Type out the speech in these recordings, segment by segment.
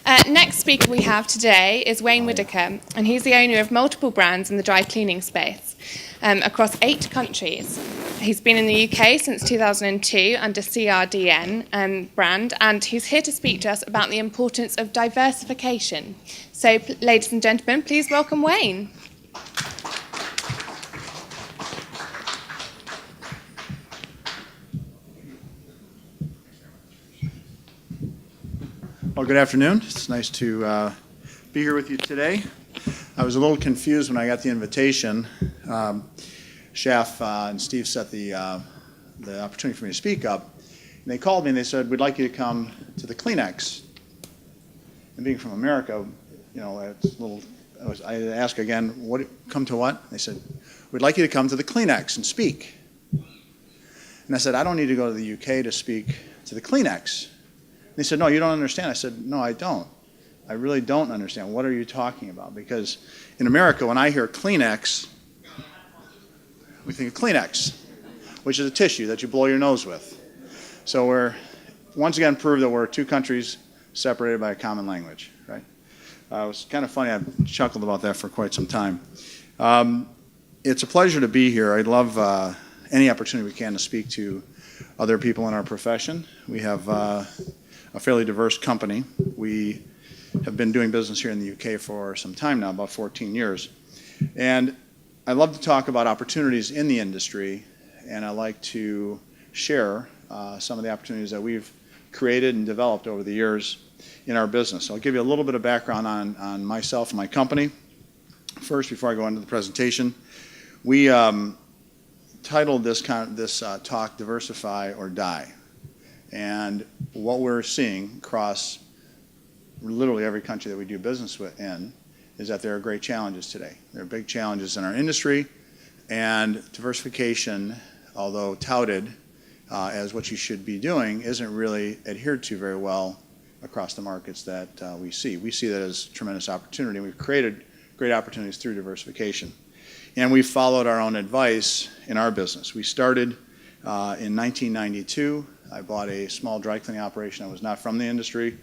Next speaker we have today is Wayne Wuduka, and he's the owner of multiple brands in the dry cleaning space across 8 countries. He's been in the UK since 2002 under CRDN brand, and he's here to speak to us about the importance of diversification. So, ladies and gentlemen, please welcome Wayne. Well, good afternoon. It's nice to be here with you today. I was a little confused when I got the invitation. Shaf and Steve set the opportunity for me to speak up. And they called me and they said, "We'd like you to come to the CleanEx." And being from America, you know, it's a little. I asked again, come to what? They said, "We'd like you to come to the CleanEx and speak." And I said, "I don't need to go to the UK to speak to the CleanEx." They said, "No, you don't understand." I said, "No, I don't. I really don't understand. What are you talking about?" Because in America, when I hear CleanEx, we think of Kleenex, which is a tissue that you blow your nose with. So we're once again proved that we're 2 countries separated by a common language, right? It was kind of funny. I've chuckled about that for quite some time. It's a pleasure to be here. I'd love any opportunity we can to speak to other people in our profession. We have a fairly diverse company. We have been doing business here in the UK for some time now, about 14 years. And I love to talk about opportunities in the industry, and I like to share some of the opportunities that we've created and developed over the years in our business. So I'll give you a little bit of background on myself and my company. First, before I go into the presentation, we titled this talk Diversify or Die. And what we're seeing across literally every country that we do business in is that there are great challenges today. There are big challenges in our industry, and diversification, although touted as what you should be doing, isn't really adhered to very well across the markets that we see. We see that as tremendous opportunity. We've created great opportunities through diversification. And we've followed our own advice in our business. We started in 1992. I bought a small dry cleaning operation. I was not from the industry.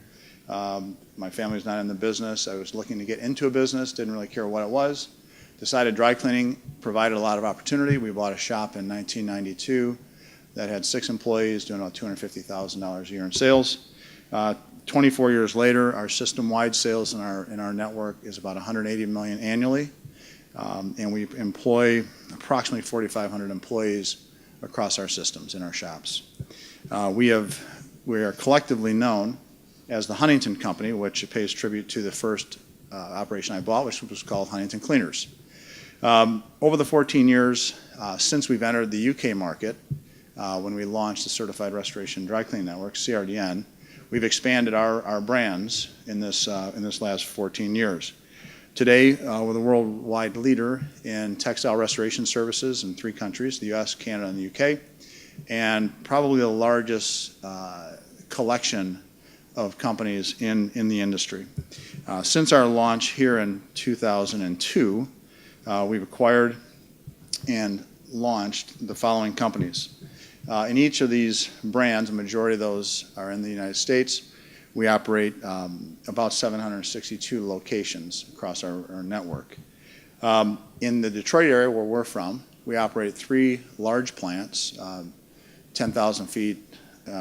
My family's not in the business. I was looking to get into a business, didn't really care what it was. Decided dry cleaning provided a lot of opportunity. We bought a shop in 1992 that had 6 employees doing about $250,000 a year in sales. 24 years later, our system-wide sales in our network is about $180 million annually, and we employ approximately 4,500 employees across our systems in our shops. We are collectively known as the Huntington Company, which pays tribute to the first operation I bought, which was called Huntington Cleaners. Over the 14 years since we've entered the UK market, when we launched the Certified Restoration Dry Cleaning Network, CRDN, we've expanded our brands in this last 14 years. Today, we're the worldwide leader in textile restoration services in 3 countries, the US, Canada, and the UK, and probably the largest collection of companies in the industry. Since our launch here in 2002, we've acquired and launched the following companies. In each of these brands, a majority of those are in the United States. We operate about 762 locations across our network. In the Detroit area where we're from, we operate 3 large plants, 10,000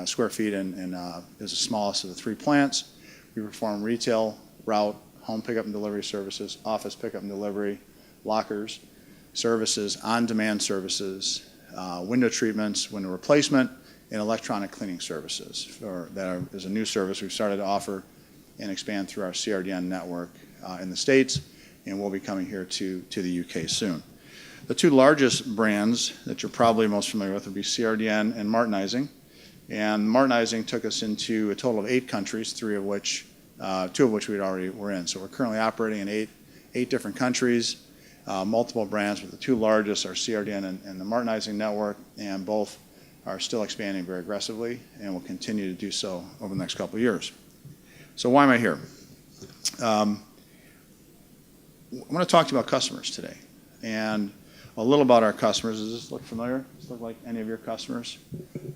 square feet and is the smallest of the 3 plants. We perform retail, route, home pickup and delivery services, office pickup and delivery, lockers, services, on-demand services, window treatments, window replacement, and electronic cleaning services. That is a new service we've started to offer and expand through our CRDN network in the States, and we'll be coming here to the UK soon. The 2 largest brands that you're probably most familiar with would be CRDN and Martinizing. And Martinizing took us into a total of 8 countries, 2 of which we already were in. So we're currently operating in 8 different countries, multiple brands, but the 2 largest are CRDN and the Martinizing network, and both are still expanding very aggressively and will continue to do so over the next couple of years. So why am I here? I want to talk to you about customers today, and a little about our customers. Does this look familiar? Does this look like any of your customers?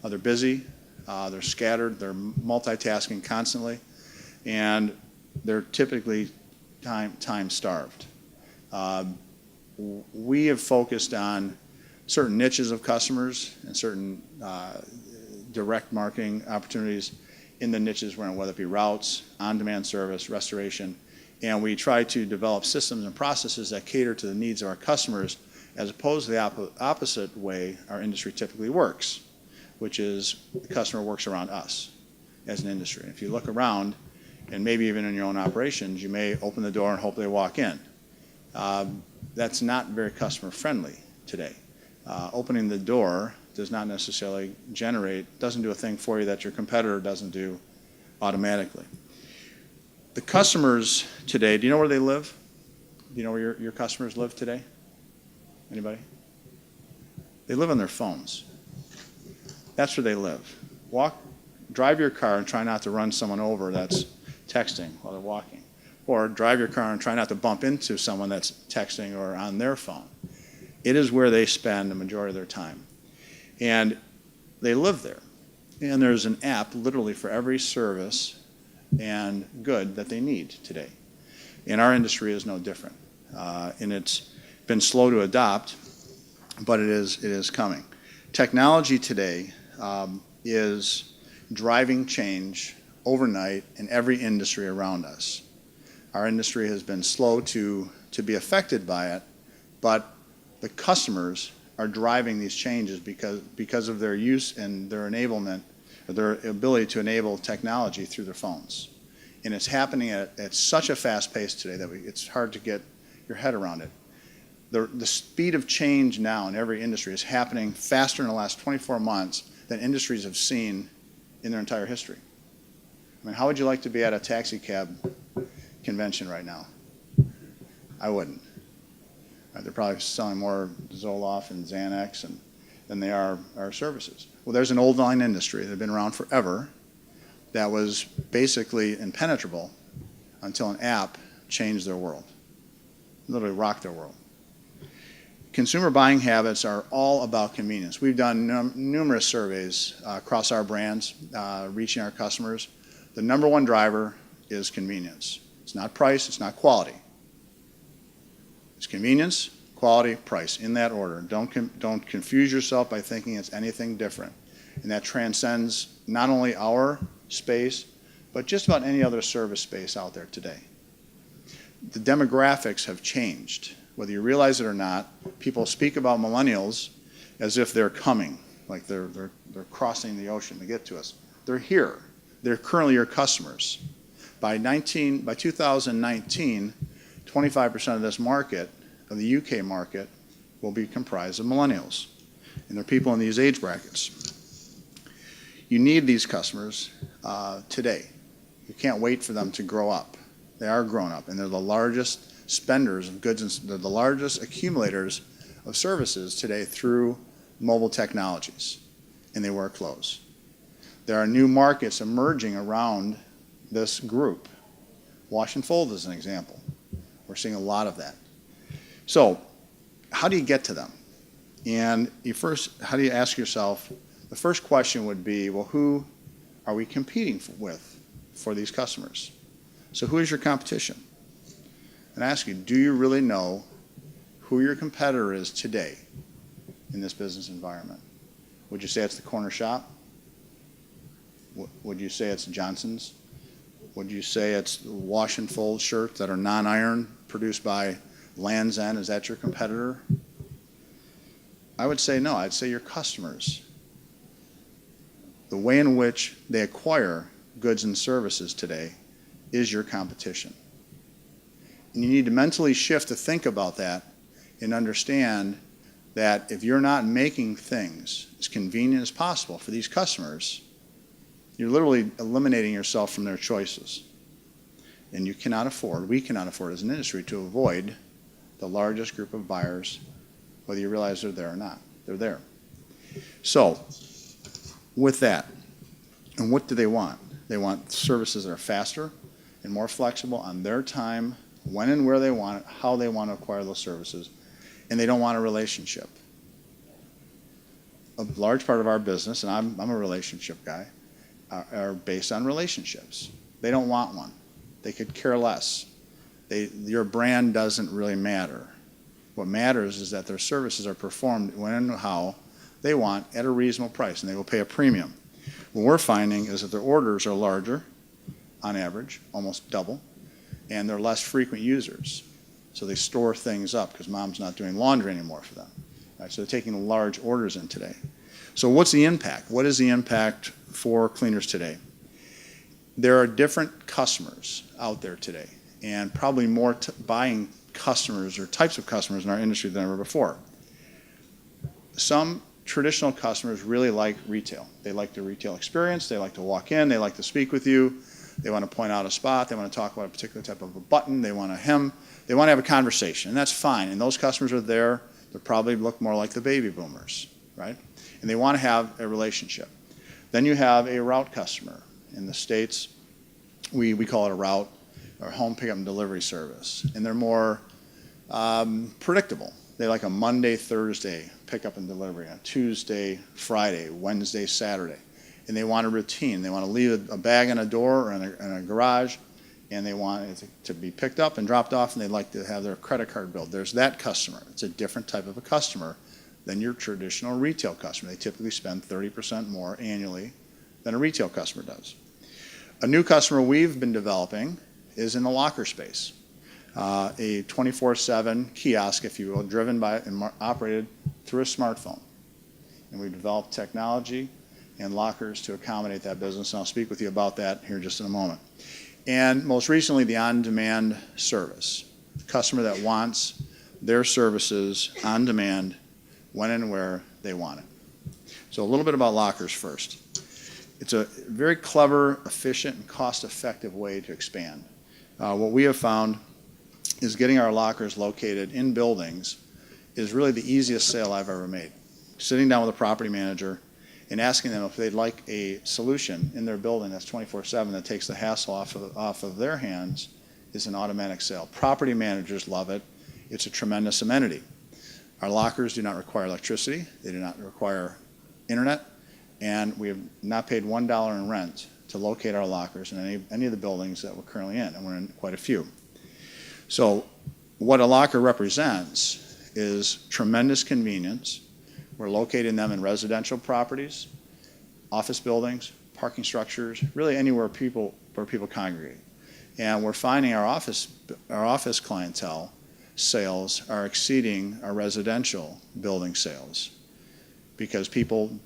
They're busy. They're scattered. They're multitasking constantly. And they're typically time starved. We have focused on certain niches of customers and certain direct marketing opportunities in the niches we're in, whether it be routes, on-demand service, restoration, and we try to develop systems and processes that cater to the needs of our customers as opposed to the opposite way our industry typically works, which is the customer works around us as an industry. If you look around, and maybe even in your own operations, you may open the door and hope they walk in. That's not very customer friendly today. Opening the door does not necessarily doesn't do a thing for you that your competitor doesn't do automatically. The customers today, do you know where they live? Do you know where your customers live today? Anybody? They live on their phones. That's where they live. Drive your car and try not to run someone over that's texting while they're walking. Or drive your car and try not to bump into someone that's texting or on their phone. It is where they spend the majority of their time. And they live there. And there's an app literally for every service and good that they need today. And our industry is no different. And it's been slow to adopt, but it is coming. Technology today is driving change overnight in every industry around us. Our industry has been slow to be affected by it, but the customers are driving these changes because of their use and their enablement, or their ability to enable technology through their phones. And it's happening at such a fast pace today that it's hard to get your head around it. The speed of change now in every industry is happening faster in the last 24 months than industries have seen in their entire history. I mean, how would you like to be at a taxi cab convention right now? I wouldn't. They're probably selling more Zoloft and Xanax than they are our services. Well, there's an old line industry that had been around forever that was basically impenetrable until an app changed their world, literally rocked their world. Consumer buying habits are all about convenience. We've done numerous surveys across our brands, reaching our customers. The number one driver is convenience. It's not price, it's not quality. It's convenience, quality, price, in that order. Don't confuse yourself by thinking it's anything different. And that transcends not only our space, but just about any other service space out there today. The demographics have changed. Whether you realize it or not, people speak about millennials as if they're coming, like they're crossing the ocean to get to us. They're here. They're currently your customers. By 2019, 25% of this market, of the UK market, will be comprised of millennials. And they're people in these age brackets. You need these customers today. You can't wait for them to grow up. They are grown up, and they're the largest spenders of goods, and they're the largest accumulators of services today through mobile technologies, and they wear clothes. There are new markets emerging around this group. Wash and fold is an example. We're seeing a lot of that. So, how do you get to them? And how do you ask yourself, the first question would be, well, who are we competing with for these customers? So who is your competition? And I ask you, do you really know who your competitor is today in this business environment? Would you say it's the corner shop? Would you say it's Johnson's? Would you say it's wash and fold shirts that are non-iron produced by Land's End? Is that your competitor? I would say no. I'd say your customers. The way in which they acquire goods and services today is your competition. And you need to mentally shift to think about that and understand that if you're not making things as convenient as possible for these customers, you're literally eliminating yourself from their choices. And we cannot afford as an industry to avoid the largest group of buyers, whether you realize they're there or not. They're there. So, with that, and what do they want? They want services that are faster and more flexible on their time, when and where they want it, how they want to acquire those services, and they don't want a relationship. A large part of our business, and I'm a relationship guy, are based on relationships. They don't want one. They could care less. Your brand doesn't really matter. What matters is that their services are performed when and how they want at a reasonable price, and they will pay a premium. What we're finding is that their orders are larger, on average, almost double, and they're less frequent users. So they store things up because mom's not doing laundry anymore for them. Right? So they're taking large orders in today. So what's the impact? What is the impact for cleaners today? There are different customers out there today, and probably more buying customers or types of customers in our industry than ever before. Some traditional customers really like retail. They like the retail experience. They like to walk in. They like to speak with you. They want to point out a spot. They want to talk about a particular type of a button. They want to hem. They want to have a conversation, and that's fine. And those customers are there. They probably look more like the baby boomers, right? And they want to have a relationship. Then you have a route customer. In the States, we call it a route, or home pickup and delivery service. And they're more predictable. They like a Monday, Thursday pickup and delivery, a Tuesday, Friday, Wednesday, Saturday. And they want a routine. They want to leave a bag on a door or in a garage, and they want it to be picked up and dropped off, and they'd like to have their credit card billed. There's that customer. It's a different type of a customer than your traditional retail customer. They typically spend 30% more annually than a retail customer does. A new customer we've been developing is in the locker space. A 24/7 kiosk, if you will, driven by and operated through a smartphone. And we've developed technology and lockers to accommodate that business, and I'll speak with you about that here just in a moment. And most recently, the on-demand service. The customer that wants their services on demand when and where they want it. So a little bit about lockers first. It's a very clever, efficient, and cost-effective way to expand. What we have found is getting our lockers located in buildings is really the easiest sale I've ever made. Sitting down with a property manager and asking them if they'd like a solution in their building that's 24/7 that takes the hassle off of their hands is an automatic sale. Property managers love it. It's a tremendous amenity. Our lockers do not require electricity. They do not require internet. And we have not paid $1 in rent to locate our lockers in any of the buildings that we're currently in, and we're in quite a few. So what a locker represents is tremendous convenience. We're locating them in residential properties, office buildings, parking structures, really anywhere where people congregate. And we're finding our office clientele sales are exceeding our residential building sales because people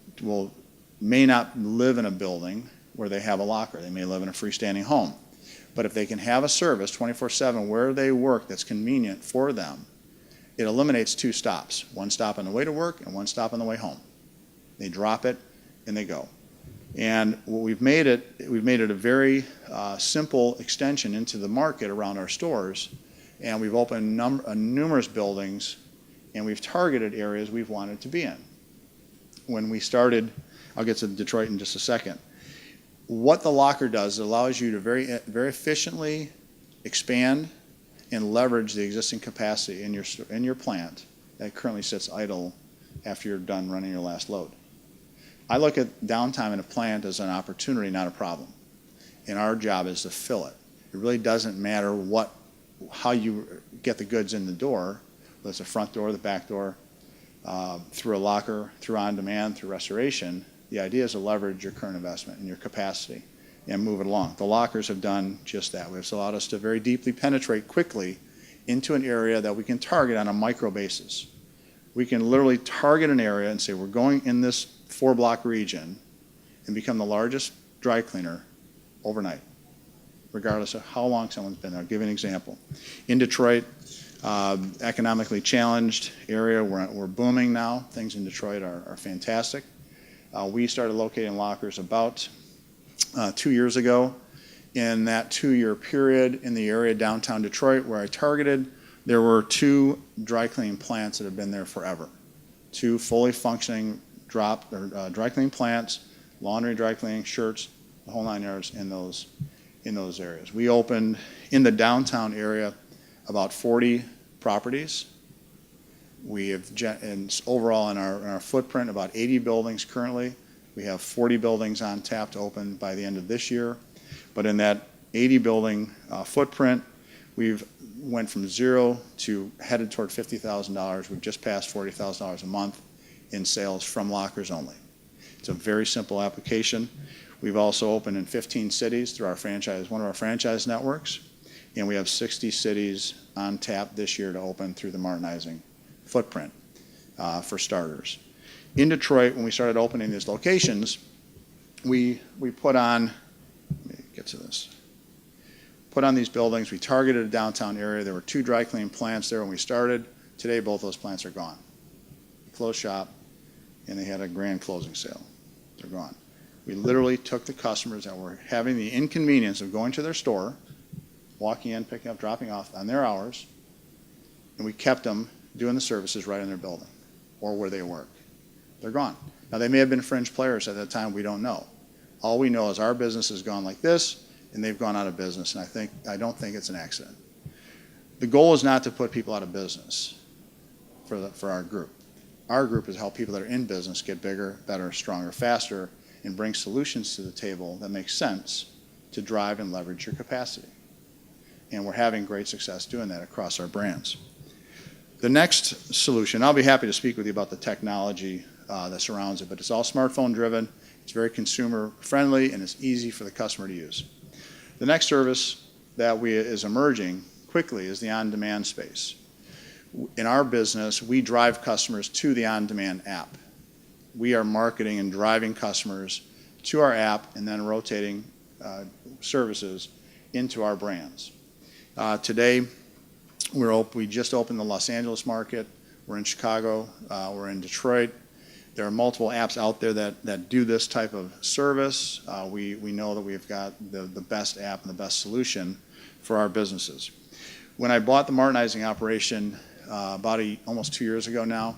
may not live in a building where they have a locker. They may live in a freestanding home. But if they can have a service 24/7 where they work that's convenient for them, it eliminates 2 stops, 1 stop on the way to work and 1 stop on the way home. They drop it and they go. And what we've made it a very simple extension into the market around our stores, and we've opened numerous buildings, and we've targeted areas we've wanted to be in. When we started, I'll get to Detroit in just a second. What the locker does, it allows you to very efficiently expand and leverage the existing capacity in your plant that currently sits idle after you're done running your last load. I look at downtime in a plant as an opportunity, not a problem. And our job is to fill it. It really doesn't matter how you get the goods in the door, whether it's the front door, the back door, through a locker, through on-demand, through restoration. The idea is to leverage your current investment and your capacity and move it along. The lockers have done just that. It's allowed us to very deeply penetrate quickly into an area that we can target on a micro basis. We can literally target an area and say we're going in this 4-block region and become the largest dry cleaner overnight, regardless of how long someone's been there. I'll give you an example. In Detroit, economically challenged area, we're booming now. Things in Detroit are fantastic. We started locating lockers about 2 years ago. In that 2-year period in the area downtown Detroit where I targeted, there were 2 dry cleaning plants that have been there forever. 2 fully functioning dry cleaning plants, laundry, dry cleaning, shirts, the whole 9 yards in those areas. We opened in the downtown area about 40 properties. We have, overall in our footprint, about 80 buildings currently. We have 40 buildings on tap to open by the end of this year. But in that 80 building footprint. We've went from zero to headed toward $50,000. We've just passed $40,000 a month in sales from lockers only. It's a very simple application. We've also opened in 15 cities through our franchise, one of our franchise networks, and we have 60 cities on tap this year to open through the Martinizing footprint for starters. In Detroit, when we started opening these locations, we put on, let me get to this, put on these buildings. We targeted a downtown area. There were 2 dry clean plants there when we started. Today, both those plants are gone. We closed shop, and they had a grand closing sale. They're gone. We literally took the customers that were having the inconvenience of going to their store, walking in, picking up, dropping off on their hours, and we kept them doing the services right in their building or where they work. They're gone. Now, they may have been fringe players at that time. We don't know. All we know is our business has gone like this, and they've gone out of business, and I don't think it's an accident. The goal is not to put people out of business for our group. Our group is help people that are in business get bigger, better, stronger, faster, and bring solutions to the table that make sense to drive and leverage your capacity. And we're having great success doing that across our brands. The next solution, I'll be happy to speak with you about the technology that surrounds it, but it's all smartphone driven, it's very consumer friendly, and it's easy for the customer to use. The next service that is emerging quickly is the on-demand space. In our business, we drive customers to the on-demand app. We are marketing and driving customers to our app and then rotating services into our brands. Today, we just opened the Los Angeles market. We're in Chicago. We're in Detroit. There are multiple apps out there that do this type of service. We know that we've got the best app and the best solution for our businesses. When I bought the Martinizing operation about almost 2 years ago now,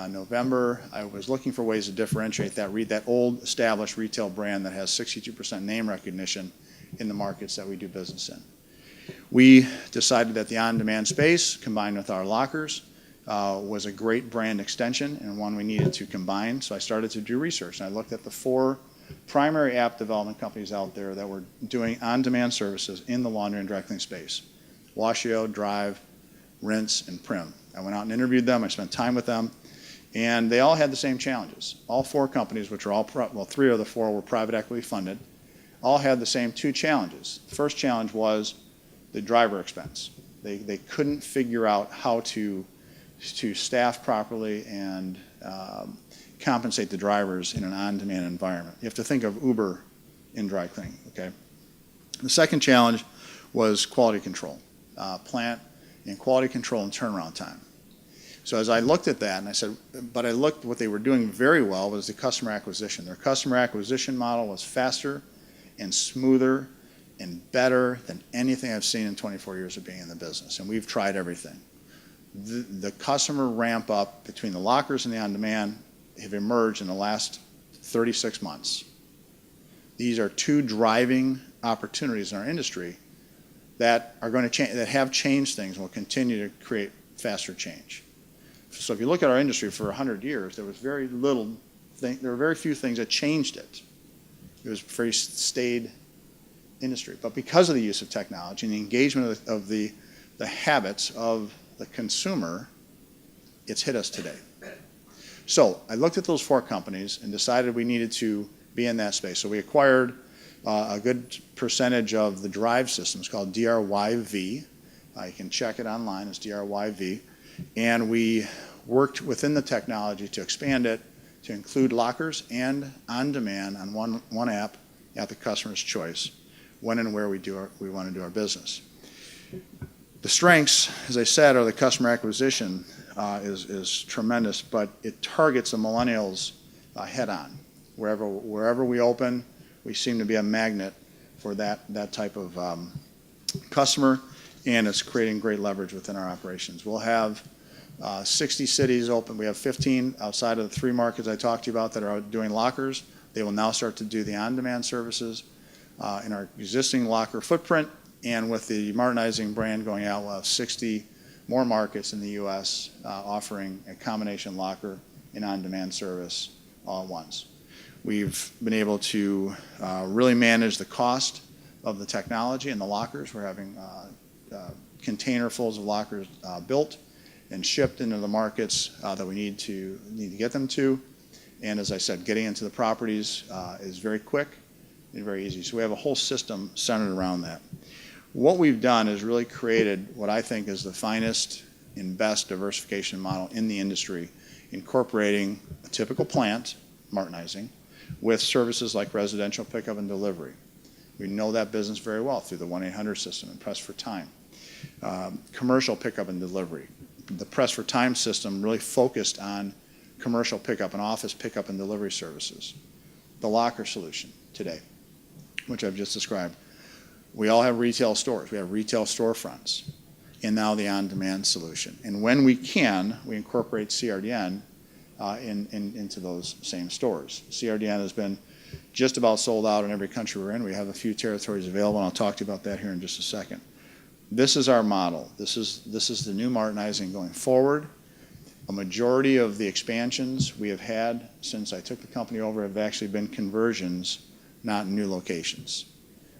November, I was looking for ways to differentiate that old established retail brand that has 62% name recognition in the markets that we do business in. We decided that the on-demand space, combined with our lockers, was a great brand extension and one we needed to combine. So I started to do research, and I looked at the 4 primary app development companies out there that were doing on-demand services in the laundry and dry cleaning space: Washio, Drive, Rinse, and Prim. I went out and interviewed them. I spent time with them, and they all had the same challenges. All 4 companies, which are all, 3 of the 4 were private equity funded, all had the same 2 challenges. The first challenge was the driver expense. They couldn't figure out how to staff properly and compensate the drivers in an on-demand environment. You have to think of Uber in dry cleaning, okay? The second challenge was quality control, plant and quality control and turnaround time. So as I looked at that, and I said, but I looked, what they were doing very well was the customer acquisition. Their customer acquisition model was faster and smoother and better than anything I've seen in 24 years of being in the business, and we've tried everything. The customer ramp up between the lockers and the on-demand have emerged in the last 36 months. These are 2 driving opportunities in our industry that are going to change, that have changed things and will continue to create faster change. So if you look at our industry for 100 years, there were very few things that changed it. It was a very staid industry. But because of the use of technology and the engagement of the habits of the consumer, it's hit us today. So I looked at those 4 companies and decided we needed to be in that space. So we acquired a good percentage of the drive systems called DRYV. You can check it online as DRYV. And we worked within the technology to expand it to include lockers and on-demand on one app at the customer's choice, when and where we want to do our business. The strengths, as I said, are the customer acquisition is tremendous, but it targets the millennials head on. Wherever we open, we seem to be a magnet for that type of customer, and it's creating great leverage within our operations. We'll have 60 cities open. We have 15 outside of the 3 markets I talked to you about that are doing lockers. They will now start to do the on-demand services in our existing locker footprint, and with the Martinizing brand going out, we'll have 60 more markets in the U.S. Offering a combination locker and on-demand service all at once. We've been able to really manage the cost of the technology and the lockers. We're having containerfuls of lockers built and shipped into the markets that we need to get them to. And as I said, getting into the properties is very quick and very easy. So we have a whole system centered around that. What we've done is really created what I think is the finest and best diversification model in the industry, incorporating a typical plant, Martinizing, with services like residential pickup and delivery. We know that business very well through the 1-800 system and Press for Time. Commercial pickup and delivery. The Press for Time system really focused on commercial pickup and office pickup and delivery services. The locker solution today, which I've just described. We all have retail stores. We have retail storefronts. And now the on-demand solution. And when we can, we incorporate CRDN into those same stores. CRDN has been just about sold out in every country we're in. We have a few territories available, and I'll talk to you about that here in just a second. This is our model. This is the new Martinizing going forward. A majority of the expansions we have had since I took the company over have actually been conversions, not new locations.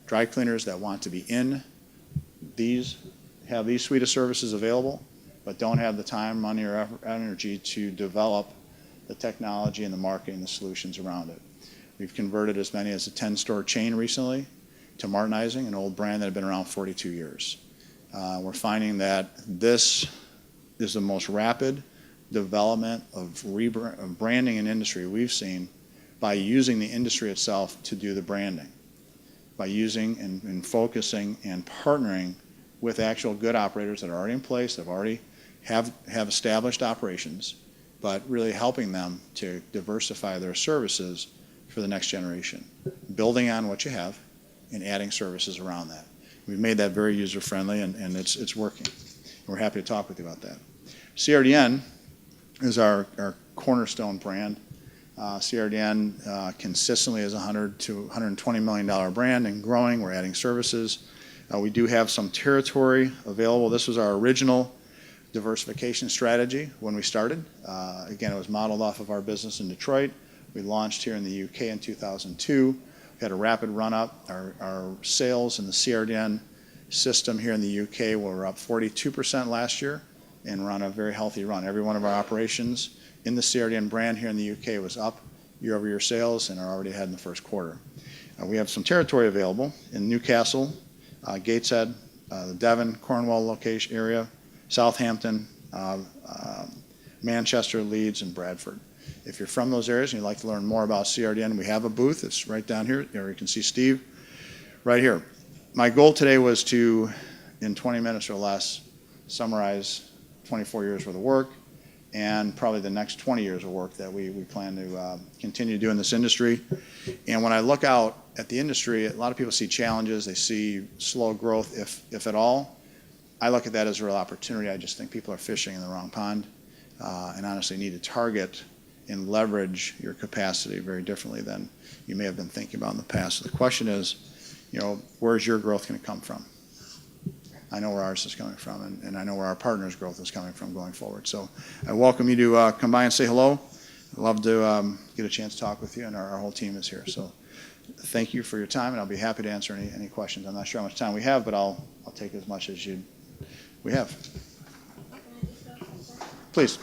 Dry cleaners that want to be in have these suite of services available, but don't have the time, money, or energy to develop the technology and the marketing and the solutions around it. We've converted as many as a 10-store chain recently to Martinizing, an old brand that had been around 42 years. We're finding that this is the most rapid development of branding in industry we've seen by using the industry itself to do the branding, by using and focusing and partnering with actual good operators that are already in place, that already have established operations, but really helping them to diversify their services for the next generation, building on what you have and adding services around that. We've made that very user-friendly, and it's working. We're happy to talk with you about that. CRDN is our cornerstone brand. CRDN consistently is a $100 to $120 million brand and growing. We're adding services. We do have some territory available. This was our original diversification strategy when we started. Again, it was modeled off of our business in Detroit. We launched here in the UK in 2002. We had a rapid run-up. Our sales in the CRDN system here in the UK were up 42% last year, and we're on a very healthy run. Every one of our operations in the CRDN brand here in the UK was up year-over-year sales and are already ahead in the first quarter. We have some territory available in Newcastle, Gateshead, the Devon, Cornwall location area, Southampton, Manchester, Leeds, and Bradford. If you're from those areas and you'd like to learn more about CRDN, we have a booth. It's right down here. You can see Steve right here. My goal today was to, in 20 minutes or less, summarize 24 years worth of work and probably the next 20 years of work that we plan to continue to do in this industry. And when I look out at the industry, a lot of people see challenges. They see slow growth, if at all. I look at that as a real opportunity. I just think people are fishing in the wrong pond and honestly need to target and leverage your capacity very differently than you may have been thinking about in the past. So the question is, where's your growth going to come from? I know where ours is coming from, and I know where our partners' growth is coming from going forward. So I welcome you to come by and say hello. I'd love to get a chance to talk with you, and our whole team is here. So thank you for your time, and I'll be happy to answer any questions. I'm not sure how much time we have, but I'll take as much as we have. Please.